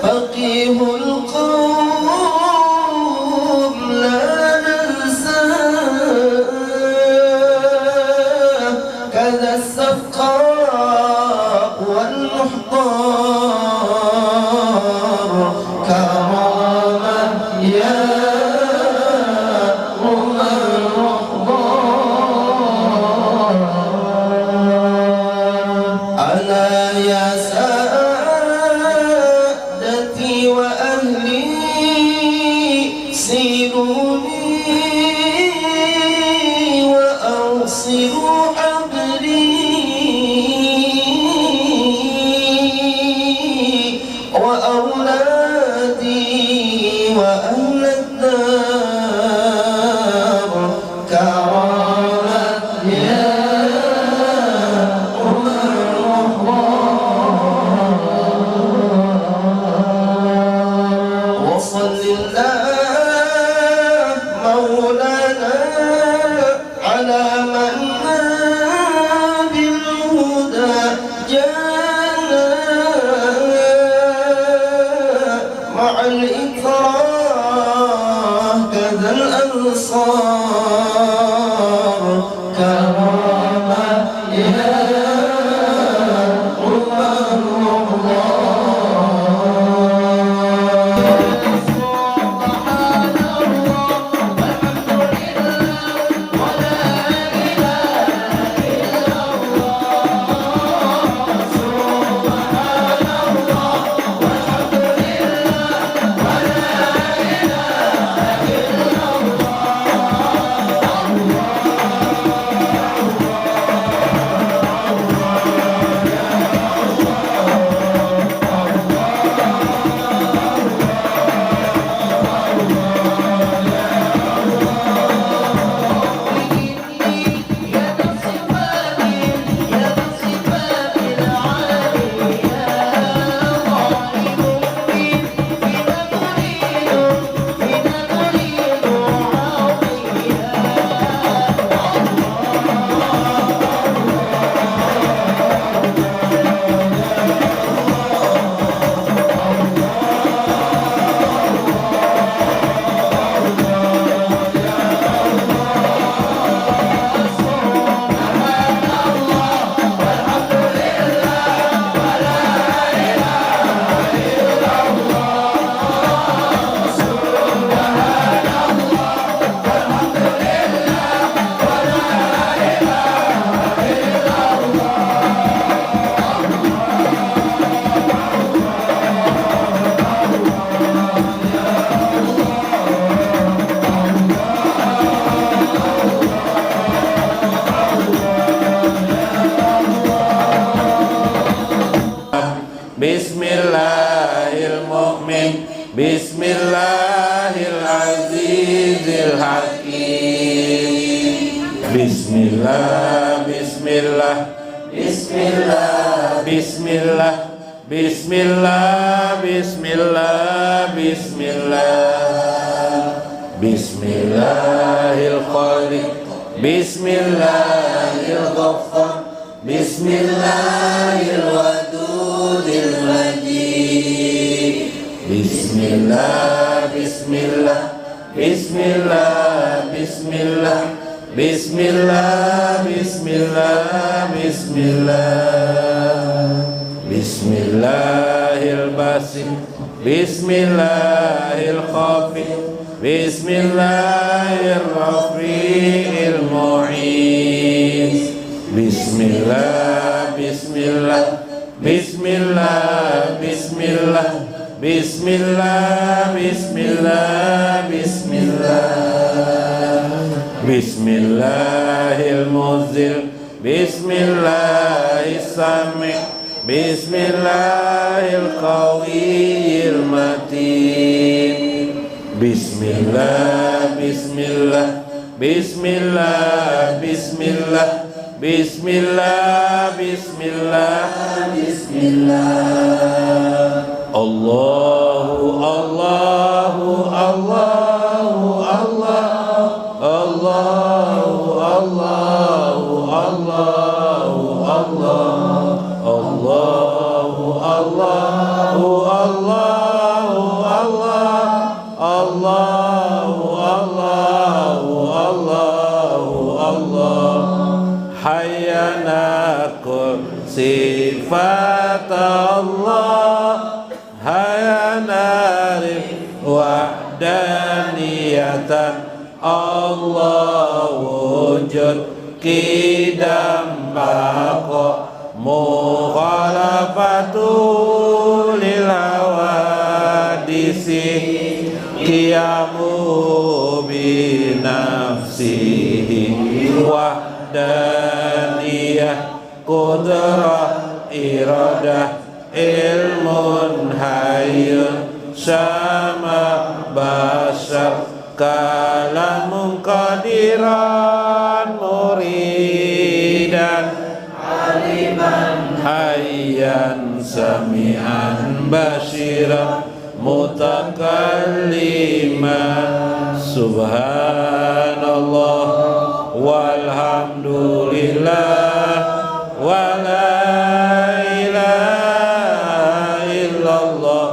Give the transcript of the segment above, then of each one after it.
فقيه القوم لا ننساه كذا السقاء والمحضار كرامة يا Allahu sifat Allah hayanarif wahdaniyatan Allah wujud kidam bako mukhalafatul lil hawadisi qiyamu bi nafsihi wahdaniyah qudrah iradah ilmun hayyun sama basar kalamun qadiran muridan aliman hayyan sami'an basyiran mutakalliman subhanallah walhamdulillah wala ilaha illallah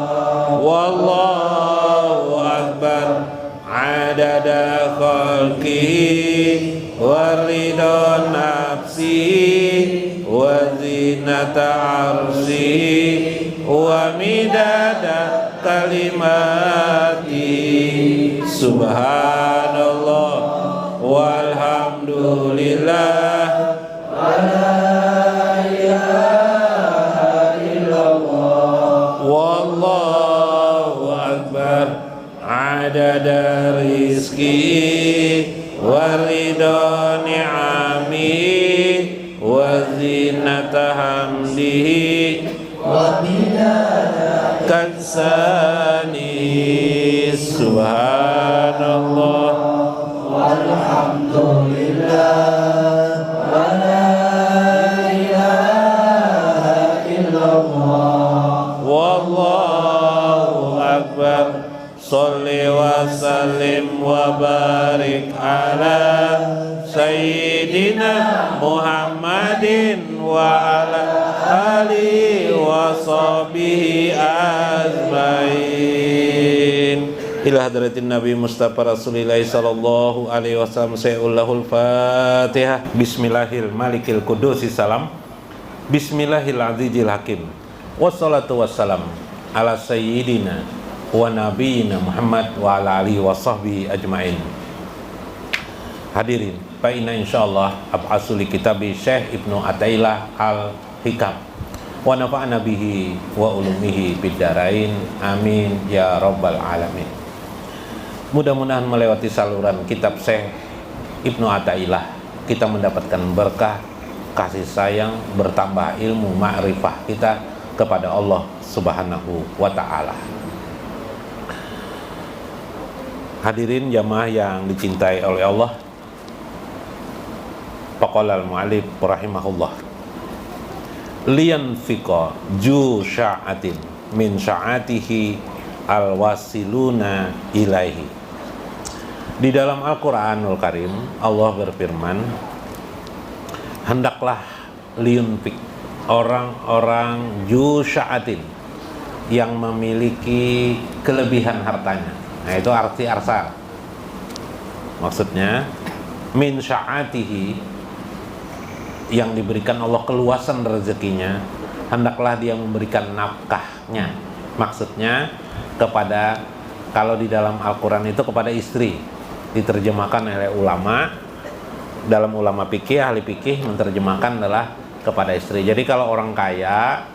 wallahu akbar adada khalqihi wa ridha nafsihi wa zinata arsyihi wa midada kalimati subhanallah walhamdulillah wala ilaha illallah wallahu akbar adada rizki wa ridha ni'ami wa zinata hamdihi wa midada kansani subhanallah walhamdulillah wa la ilaha illallah wallahu akbar sholli wa sallim wa barik ala sayyidina Muhammadin wa ala alihi wa sahbihi ajmain ila hadratin Nabi Mustafa Rasulillah sallallahu alaihi wasallam sayullahul Fatihah bismillahil malikil qudusis salam bismillahil azizil hakim wassalatu wassalam ala sayyidina wa nabiyina Muhammad wa ala alihi wa sahbihi ajmain. Hadirin, fa inna insyaallah ab'asu li kitabi Syekh Ibnu Athaillah Al-Hikam wa nafa'na bihi wa ulumihi bid darain amin ya rabbal alamin. Mudah-mudahan melewati saluran kitab Syekh Ibnu Athaillah kita mendapatkan berkah, kasih sayang, bertambah ilmu ma'rifah kita kepada Allah Subhanahu wa taala. Hadirin jamaah yang dicintai oleh Allah, faqala al-mu'allif rahimahullah liyanfiqa ju sya'atin min sya'atihi al-wasiluna ilaihi. Di dalam Al-Qur'anul Karim Allah berfirman, hendaklah liyunfik orang-orang ju sya'atin yang memiliki kelebihan hartanya. Nah itu arti arsal. Maksudnya min sya'atihi, yang diberikan Allah keluasan rezekinya, hendaklah dia memberikan nafkahnya. Maksudnya kepada, kalau di dalam Al-Quran itu kepada istri, diterjemahkan oleh ulama. Dalam ulama fikih, ahli fikih menerjemahkan adalah kepada istri. Jadi kalau orang kaya,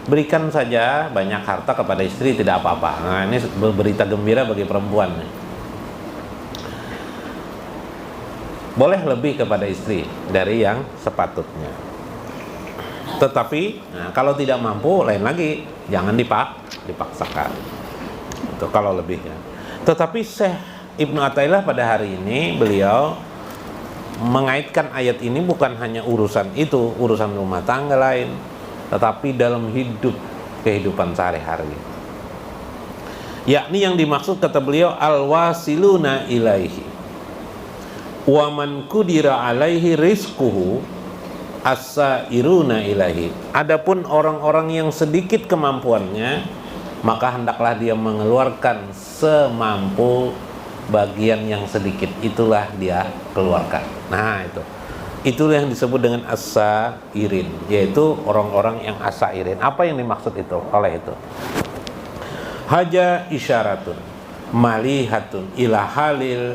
berikan saja banyak harta kepada istri, tidak apa-apa. Nah ini berita gembira bagi perempuan. Boleh lebih kepada istri dari yang sepatutnya. Tetapi kalau tidak mampu, lain lagi, jangan dipaksakan. Itu kalau lebihnya. Tetapi Syekh Ibnu Athaillah pada hari ini beliau mengaitkan ayat ini bukan hanya urusan itu, urusan rumah tangga lain, tetapi dalam kehidupan sehari-hari. Yakni yang dimaksud kata beliau al-wasiluna ilaihi wa man qudira alaihi rizquhu as-sairuna ilaihi. Adapun orang-orang yang sedikit kemampuannya, maka hendaklah dia mengeluarkan semampu bagian yang sedikit, itulah dia keluarkan. Nah itu Itulah yang disebut dengan as-sairin, yaitu orang-orang yang as-sairin. Apa yang dimaksud itu oleh itu? Haja isyaratun malihatun ila halil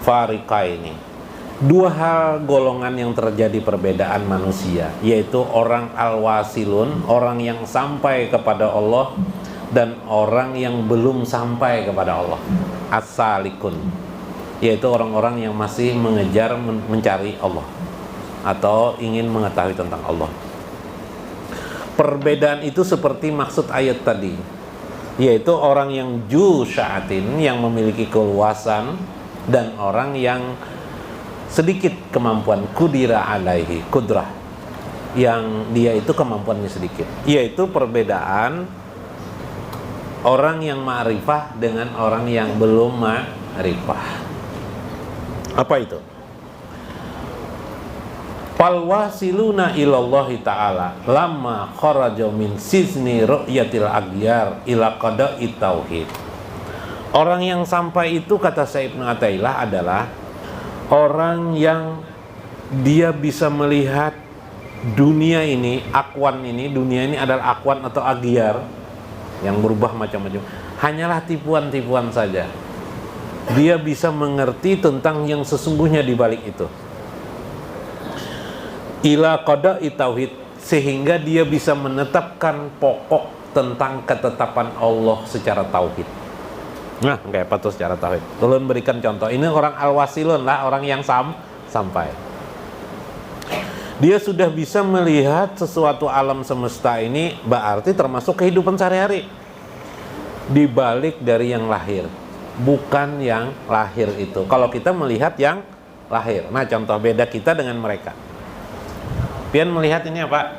fariqaini. Dua hal golongan yang terjadi perbedaan manusia, yaitu orang al-wasilun, orang yang sampai kepada Allah, dan orang yang belum sampai kepada Allah, as-salikun, yaitu orang-orang yang masih mengejar mencari Allah atau ingin mengetahui tentang Allah. Perbedaan itu seperti maksud ayat tadi, yaitu orang yang jusya'atin, yang memiliki keluasan, dan orang yang sedikit kemampuan, kudira alaihi, kudrah, yang dia itu kemampuannya sedikit. Yaitu perbedaan orang yang ma'rifah dengan orang yang belum ma'rifah. Apa itu? Falwasiluna ilallahi ta'ala lamma kharaja min sizni ru'yatil aghyar ila qada'i tauhid. Orang yang sampai itu, kata Syekh Ibnu Athaillah, adalah orang yang dia bisa melihat dunia ini, akwan ini, dunia ini adalah akwan atau aghyar yang berubah macam-macam, hanyalah tipuan-tipuan saja. Dia bisa mengerti tentang yang sesungguhnya di balik itu. Ila qada'i tauhid, sehingga dia bisa menetapkan pokok tentang ketetapan Allah secara tauhid. Nah, kayak apa tuh secara tauhid? Ulun berikan contoh. Ini orang al-wasilun lah, orang yang sampai. Dia sudah bisa melihat sesuatu alam semesta ini, berarti termasuk kehidupan sehari-hari. Di balik dari yang lahir, bukan yang lahir itu. Kalau kita melihat yang lahir. Nah, contoh beda kita dengan mereka. Pian melihat ini apa?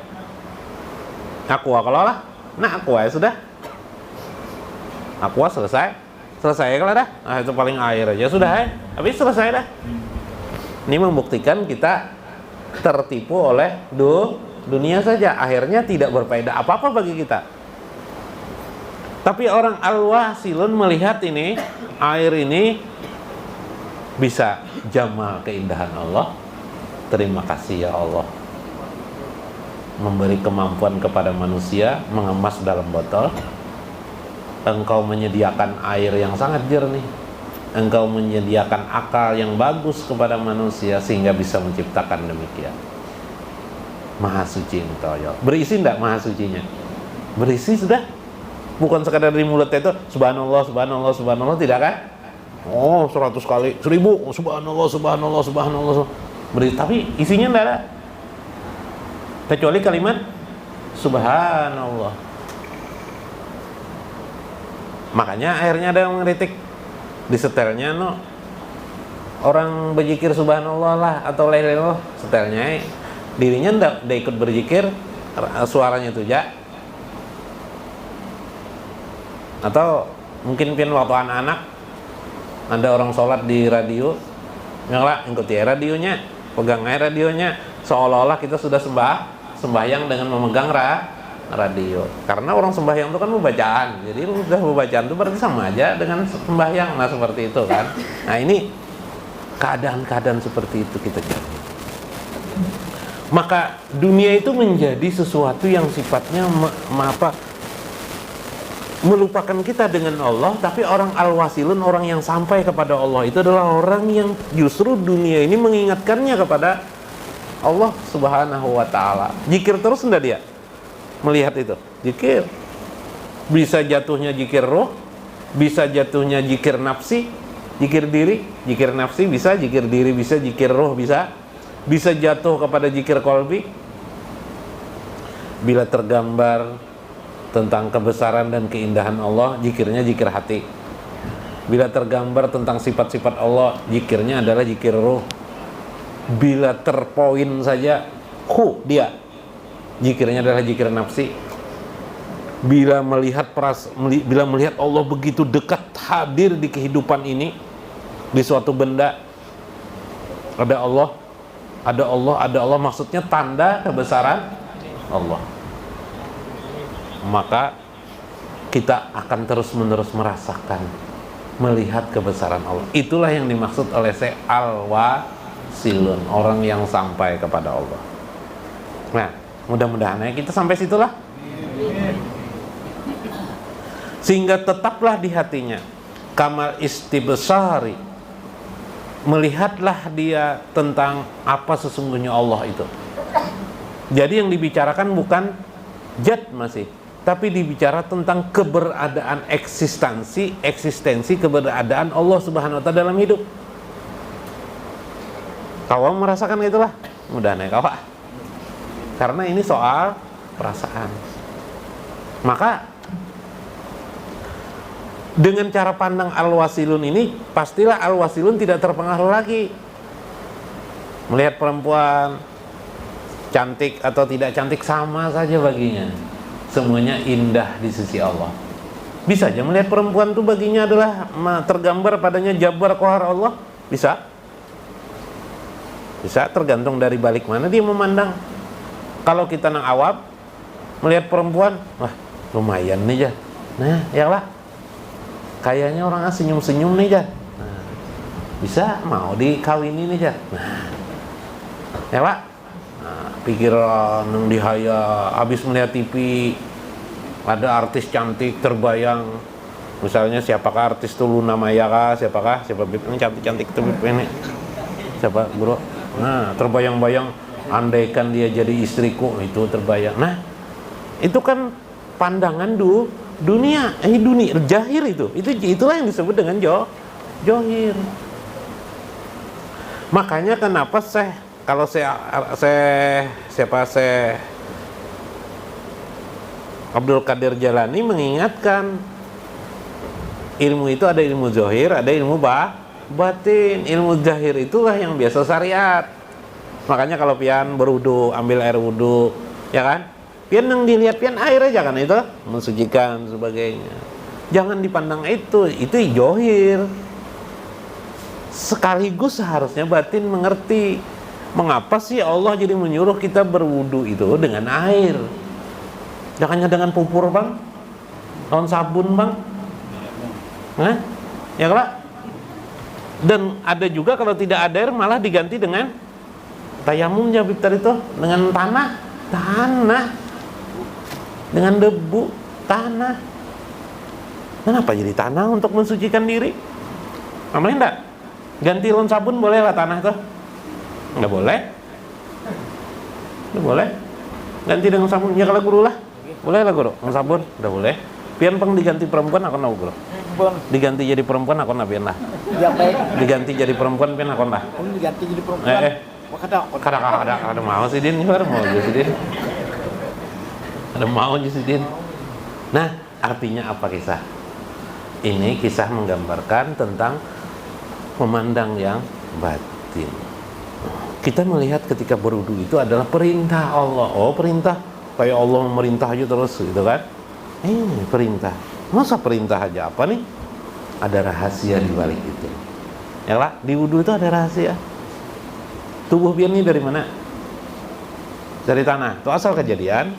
Aqua, kalau lah. Nah, aqua ya sudah. Aqua selesai ya kalau dah. Nah, itu paling air aja sudah ya. Habis selesai dah. Ini membuktikan kita tertipu oleh dunia saja. Akhirnya tidak berfaedah apa-apa bagi kita. Tapi orang al-wasilun melihat ini, air ini bisa jamal keindahan Allah. Terima kasih ya Allah, memberi kemampuan kepada manusia mengemas dalam botol. Engkau menyediakan air yang sangat jernih. Engkau menyediakan akal yang bagus kepada manusia sehingga bisa menciptakan demikian. Maha suci engkau ya. Berisi enggak maha sucinya? Berisi sudah. Bukan sekadar di mulut itu subhanallah, subhanallah, subhanallah, tidak kan? Oh, 100 kali, 1000 subhanallah, subhanallah, subhanallah. Berisi, tapi isinya enggak ada. Kecuali kalimat subhanallah. Makanya akhirnya ada yang mengkritik di setelnya, no, orang berzikir subhanallah lah atau la ilaha illallah, setelnya dirinya ndak ikut berzikir, suaranya itu ja. Atau mungkin waktu anak-anak ada orang sholat di radio, nyala ikuti radionya, pegang aja radionya, seolah-olah kita sudah sembahyang dengan memegang radio. Karena orang sembahyang itu kan pembacaan, jadi sudah pembacaan itu berarti sama aja dengan sembahyang. Nah, seperti itu kan. Nah, ini keadaan-keadaan seperti itu kita jadi. Maka dunia itu menjadi sesuatu yang sifatnya melupakan kita dengan Allah. Tapi orang al-wasilun, orang yang sampai kepada Allah, itu adalah orang yang justru dunia ini mengingatkannya kepada Allah subhanahu wa ta'ala. Zikir terus enggak dia? Melihat itu, zikir. Bisa jatuhnya zikir roh, bisa jatuhnya zikir nafsi, zikir diri, zikir nafsi bisa, zikir diri bisa, zikir roh bisa jatuh kepada zikir kolbi. Bila tergambar tentang kebesaran dan keindahan Allah, zikirnya zikir hati. Bila tergambar tentang sifat-sifat Allah, zikirnya adalah zikir roh. Bila terpoin saja, dia zikirnya adalah zikir nafsi. Bila melihat Allah begitu dekat hadir di kehidupan ini, di suatu benda, ada Allah, maksudnya tanda kebesaran Allah. Maka kita akan terus-menerus merasakan, melihat kebesaran Allah. Itulah yang dimaksud oleh Syekh silun, orang yang sampai kepada Allah. Nah, mudah-mudahan ya kita sampai situlah. Sehingga tetaplah di hatinya kamal istibsari, melihatlah dia tentang apa sesungguhnya Allah itu. Jadi yang dibicarakan bukan zat masih, tapi dibicara tentang keberadaan eksistensi keberadaan Allah Subhanahu wa taala dalam hidup. Kau merasakan itulah, mudah-mudahan kau. Karena ini soal perasaan. Maka dengan cara pandang al-wasilun ini, pastilah al-wasilun tidak terpengaruh lagi. Melihat perempuan cantik atau tidak cantik sama saja baginya. Semuanya indah di sisi Allah. Bisa aja melihat perempuan itu baginya adalah tergambar padanya jabar qahar Allah. Bisa. Bisa, tergantung dari balik mana dia memandang. Kalau kita nang awam melihat perempuan, wah lumayan nih ya. Nah, ya lah. Kayaknya orang senyum-senyum nih ya. Nah, bisa mau dikawini nih ya. Nah, ya Pak. Nah, pikiran yang dihaya habis melihat TV ada artis cantik terbayang. Misalnya siapakah artis itu, Luna Maya kah? Siapa Bib ini cantik-cantik itu Bib ini? Siapa bro? Nah, terbayang-bayang andaikan dia jadi istriku, itu terbayang. Nah, itu kan pandangan dunia, dunia jahir itulah yang disebut dengan johir. Makanya kenapa kalau Abdul Qadir Jalani mengingatkan ilmu itu ada ilmu zahir, ada ilmu batin. Ilmu zahir itulah yang biasa syariat. Makanya kalau pian berwudu, ambil air wudu, ya kan? Pian yang dilihat pian air aja kan itu mensucikan sebagainya. Jangan dipandang itu zahir. Sekaligus seharusnya batin mengerti mengapa sih Allah jadi menyuruh kita berwudu itu dengan air. Jangannya dengan pupur bang, dengan sabun bang, nah, ya kalau. Dan ada juga kalau tidak ada air malah diganti dengan tayamum Habib tadi itu, dengan tanah, dengan debu, tanah. Kenapa jadi tanah untuk mensucikan diri? Boleh enggak? Ganti lawan sabun boleh lah tanah tuh? Enggak boleh. Enggak boleh. Ganti dengan sabun, ya kalau guru lah. Boleh lah guru, dengan sabun, udah boleh. Pian peng diganti perempuan aku nak guru. Diganti jadi perempuan aku nak pian lah. Ya baik. Diganti jadi perempuan pian aku lah. Diganti jadi perempuan. Ada mau sih Din, ada mau sih Din. Ada mau sih Din. Nah, artinya apa kisah? Ini kisah menggambarkan tentang memandang yang batin. Kita melihat ketika berwudu itu adalah perintah Allah. Oh, perintah. Kayak Allah memerintah aja terus gitu kan? Ini perintah. Masa perintah aja apa nih? Ada rahasia di balik itu. Ya lah, di wudu itu ada rahasia. Tubuh pian ini dari mana? Dari tanah. Itu asal kejadian.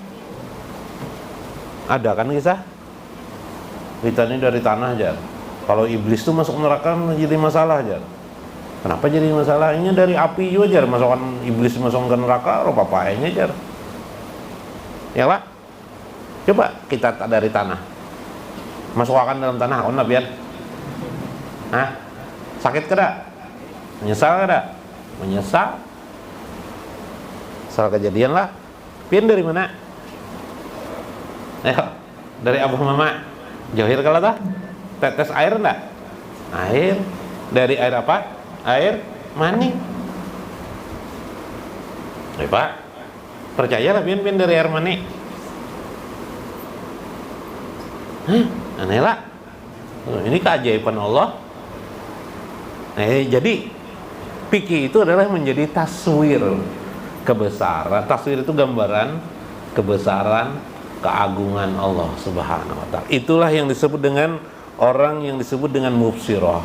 Ada kan kisah? Kita ini dari tanah aja. Kalau iblis tuh masuk neraka jadi masalah aja. Kenapa jadi masalah? Ini dari api juga aja. Masukkan iblis masuk ke neraka, rupa paenya aja. Ya Pak? Coba kita dari tanah. Masukkan dalam tanah, ona biar. Hah? Sakit kada? Menyesal kada? Menyesal. Salah kejadian lah. Pian dari mana? Ayo, dari Abah Mama. Johir kalau dah? Tetes air enggak? Air. Dari air apa? Air mani. Pak, percayalah pian dari air mani. Aneh lah. Ini keajaiban Allah. Jadi fikih itu adalah menjadi taswir kebesaran. Taswir itu gambaran kebesaran, keagungan Allah Subhanahu wa taala. Itulah yang disebut dengan orang yang disebut dengan mubsirah.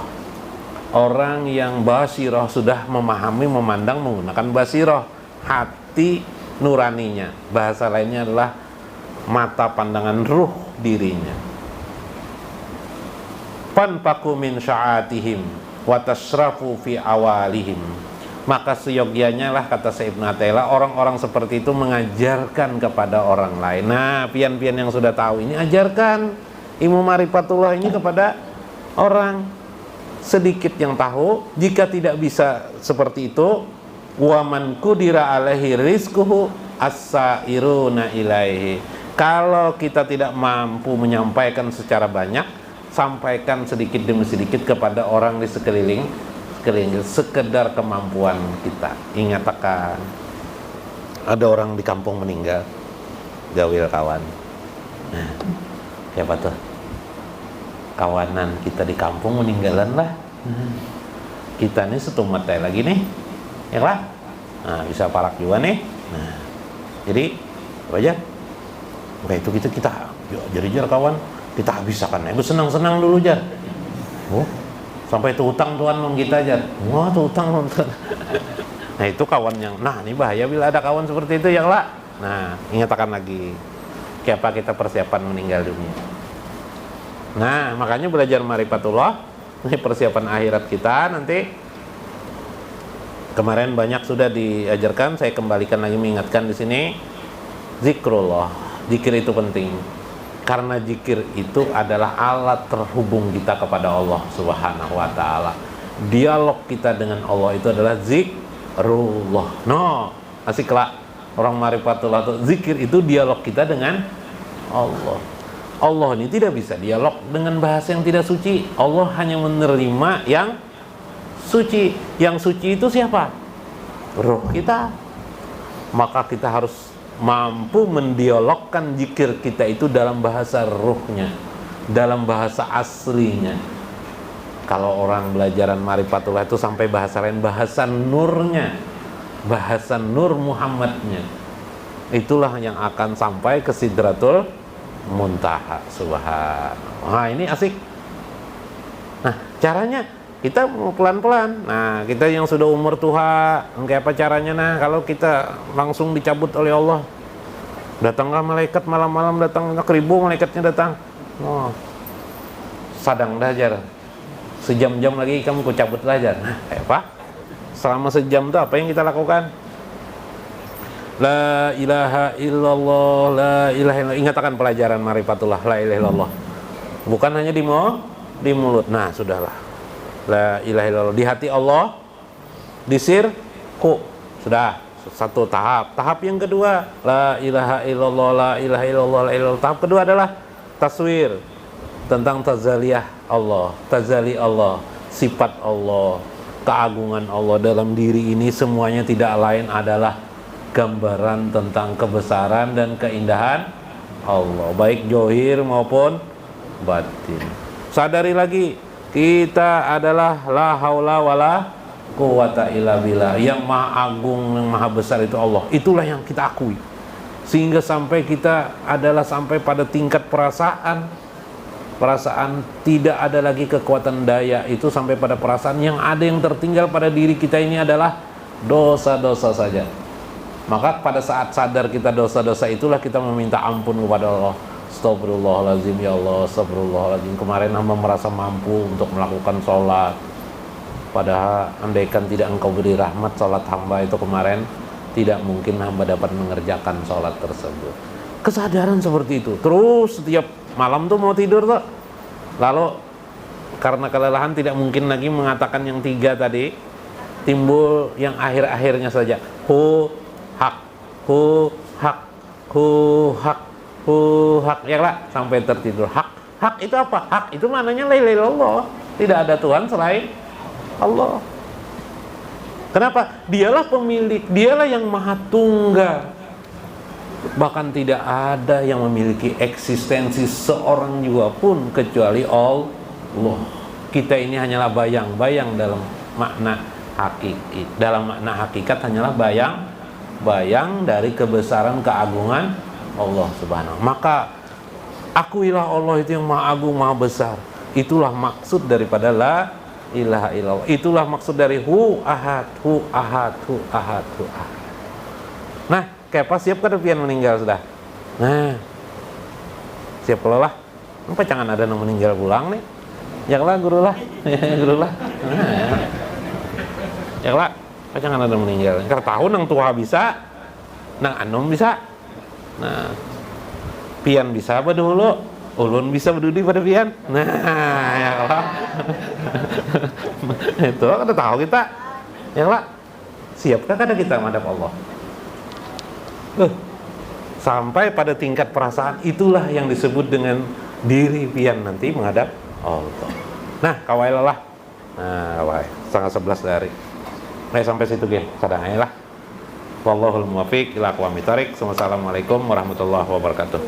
Orang yang basirah, sudah memahami, memandang menggunakan basirah, hati nuraninya. Bahasa lainnya adalah mata pandangan ruh dirinya. Fanfaku min sya'atihim wa tasrafu fi awalihim Maka seyogyanya lah, kata Syekh Ibnu Athaillah, orang-orang seperti itu mengajarkan kepada orang lain. Nah, pian-pian yang sudah tahu ini, ajarkan ilmu ma'rifatullah ini kepada orang. Sedikit yang tahu, jika tidak bisa seperti itu, wa man qudira alaihi rizquhu as-sairuna ilaihi. Kalau kita tidak mampu menyampaikan secara banyak, sampaikan sedikit demi sedikit kepada orang di sekeliling, sekedar kemampuan kita. Ingat akan ada orang di kampung meninggal, jawil kawan. Nah, siapa tuh? Kawanan kita di kampung meninggalan lah. Kita nih setumat lagi nih, ya lah. Nah, bisa parak juga nih. Nah, jadi apa aja? Oke, itu kita jari-jari kawan, kita habiskan. Itu senang-senang dulu jar. Oh, sampai itu utang Tuhan mong kita aja. Wah, tuh utang nonton. Nah, itu kawan yang, nah ini bahaya bila ada kawan seperti itu ya lah. Nah, ingatkan lagi, kayak apa kita persiapan meninggal dunia. Nah, makanya belajar ma'rifatullah, ini persiapan akhirat kita nanti. Kemarin banyak sudah diajarkan, saya kembalikan lagi mengingatkan di sini, zikrullah. Zikir itu penting. Karena zikir itu adalah alat terhubung kita kepada Allah Subhanahu wa taala. Dialog kita dengan Allah itu adalah zikrullah. No, asiklah orang ma'rifatullah itu, zikir itu dialog kita dengan Allah. Allah ini tidak bisa dialog dengan bahasa yang tidak suci. Allah hanya menerima yang suci. Yang suci itu siapa? Ruh kita. Maka kita harus mampu mendialogkan zikir kita itu dalam bahasa ruhnya, dalam bahasa aslinya. Kalau orang belajaran ma'rifatullah itu sampai bahasa lain, bahasa nurnya, bahasa nur Muhammadnya, itulah yang akan sampai ke Sidratul Muntaha. Subhanallah. Nah, ini asik. Nah, caranya kita mau pelan-pelan. Nah, kita yang sudah umur tua, kayak apa caranya? Nah, kalau kita langsung dicabut oleh Allah, datanglah malaikat malam-malam, datang 1000 malaikatnya datang. Oh, sadang dajar. Sejam-jam lagi kamu ku cabut dajar. Nah, kayak apa? Selama sejam itu apa yang kita lakukan? La ilaha illallah, la ilaha illallah. Ingatkan pelajaran ma'rifatullah, la ilaha illallah. Bukan hanya di mulut. Nah, sudahlah. La ilaha illallah di hati Allah, di sirku. Sudah satu tahap. Tahap yang kedua, la ilaha illallah, la ilaha illallah, la ilaha illallah. Tahap kedua adalah taswir, tentang tazaliyah Allah, tazali Allah, sifat Allah, keagungan Allah dalam diri ini semuanya tidak lain adalah gambaran tentang kebesaran dan keindahan Allah, baik zohir maupun batin. Sadari lagi, kita adalah la haula wala quwata illa billah. Yang maha agung, yang maha besar itu Allah. Itulah yang kita akui. Sehingga sampai kita adalah sampai pada tingkat perasaan tidak ada lagi kekuatan daya, itu sampai pada perasaan yang ada yang tertinggal pada diri kita ini adalah dosa-dosa saja. Maka pada saat sadar kita dosa-dosa, itulah kita meminta ampun kepada Allah. Astagfirullahaladzim, ya Allah, astagfirullahaladzim. Kemarin hamba merasa mampu untuk melakukan sholat, padahal andaikan tidak engkau beri rahmat, sholat hamba itu kemarin tidak mungkin hamba dapat mengerjakan sholat tersebut. Kesadaran seperti itu terus setiap malam tuh mau tidur tuh, lalu karena kelelahan tidak mungkin lagi mengatakan yang 3 tadi, timbul yang akhir-akhirnya saja, hu hak, hu hak, hu hak, hu hak, ya lah, sampai tertidur. Hak itu apa? Hak itu maknanya la ilaha illallah, tidak ada Tuhan selain Allah. Kenapa? Dialah pemilik, dialah yang maha tunggal. Bahkan tidak ada yang memiliki eksistensi seorang juga pun kecuali Allah. Kita ini hanyalah bayang-bayang dalam makna hakiki. Dalam makna hakikat hanyalah bayang dari kebesaran keagungan Allah Subhanahu. Maka akuilah Allah itu yang maha agung, maha besar. Itulah maksud daripada la ilaha illallah. Itulah maksud dari hu ahad, hu ahad, hu ahad, hu ahad. Nah, kayak pas siap kada pian meninggal sudah. Nah, siap lah. Apa jangan ada yang meninggal pulang nih? Ya lah guru lah, guru lah. Nah, ya lah. Jangan ada meninggal. Karena tahu nang tua bisa, nang anom bisa. Nah, pian bisa apa dulu? Ulun bisa berdudi pada pian. Nah, ya Allah. Itu kan tahu kita. Ya Allah. Siapkah kada kita menghadap Allah? Sampai pada tingkat perasaan itulah yang disebut dengan diri pian nanti menghadap Allah. Nah, kawailah. Nah, kawai. 11:30 dari. Sampai situ ge. Kadang lah. Wallahul muwaffiq ila aqwamit thoriq. Wassalamualaikum warahmatullahi wabarakatuh.